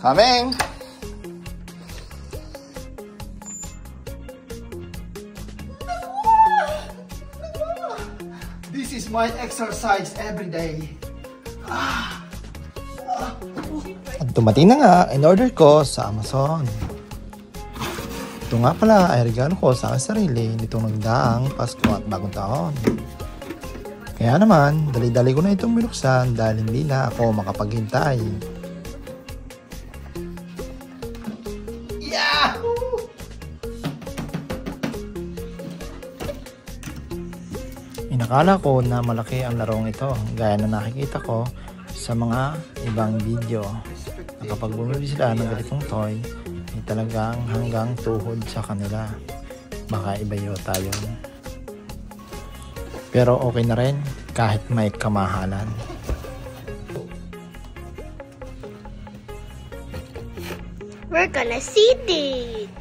Coming! This is my exercise every day. At dumating na nga, in-order ko sa Amazon. Ito nga pala ay regalo ko sa aking sarili nitong nagdaang Pasko at Bagong Taon. Kaya naman, dali-dali ko na itong binuksan dahil hindi na ako makapaghintay. Yahoo! Inakala ko na malaki ang larong ito gaya na nakikita ko sa mga ibang video. Na kapag bumili sila ng ganitong toy, ay talagang hanggang tuhod sa kanila. Baka iba yata yun. Pero okay na rin kahit may kamahalan. We're gonna see it.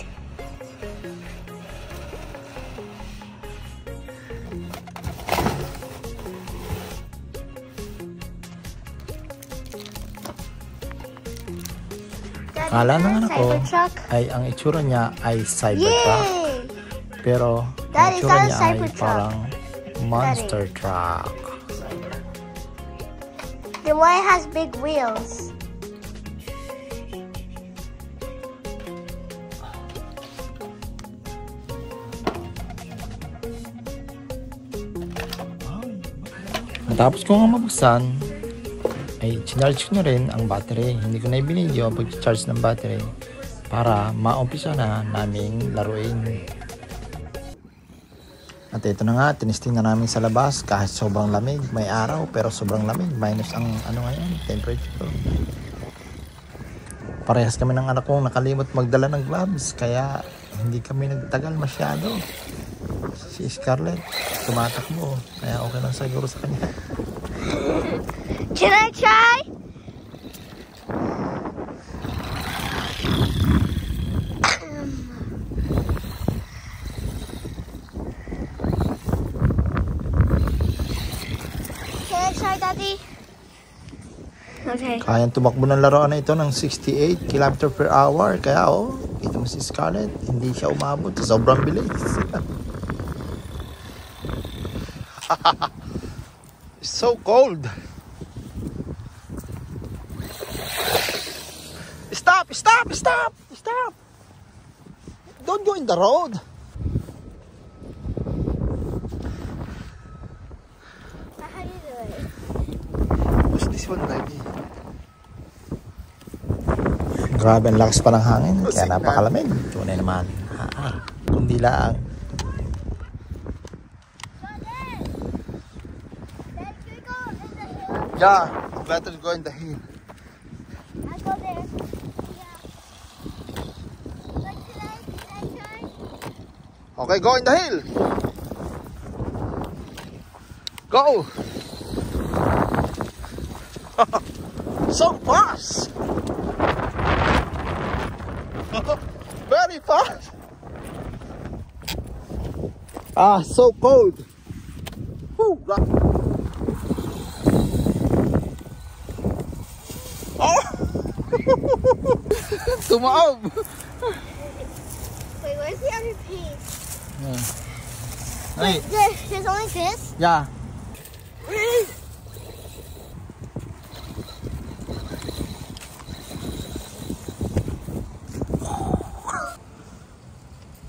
Akala ng anak ko ay ang itsura niya ay Cybertruck. Pero ang itsura niya ay parang monster truck. Then why it has big wheels? Matapos ko nga mabuksan, ay charge ko na rin ang battery. Hindi ko na ibinidyo ang pag-charge ng battery para maumpisa na naming laruin. At ito na nga, tinisting na namin sa labas kahit sobrang lamig. May araw pero sobrang lamig. Minus ang ngayon, temperature. Parehas kami ng anak kong nakalimot magdala ng gloves. Kaya hindi kami nagtagal masyado. Si Scarlett, tumatakbo. Kaya okay lang siguro sa kanya. Can I try? Can I try, Daddy? Okay. Kayang tumakbo ng laruan na ito ng 68 km per hour. Kaya kita mo si Scarlett, hindi siya umabot sa sobrang bilis. It's so cold. Stop! Stop! Stop! Stop! Don't go in the road. How do you do it? What's this one, Daddy? Grabe ang lakas pa ng hangin. Kaya napakalamig. Tunay naman. Kundi lang. Yeah, better go in the hill. I go there. Yeah. But can I try? Okay, go in the hill. Go. So fast. Very fast. So cold. Woo. Oh! Tumaob. Wait, where's the other piece? Hey. There's only this? Yeah.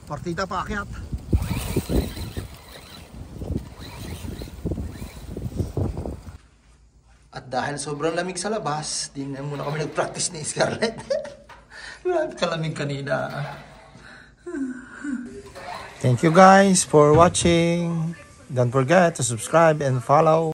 Partida pa akyat. At dahil sobrang lamig sa labas, di na muna kami nag-practice ni Scarlett. Grabe kalamig kanina. Thank you guys for watching. Don't forget to subscribe and follow.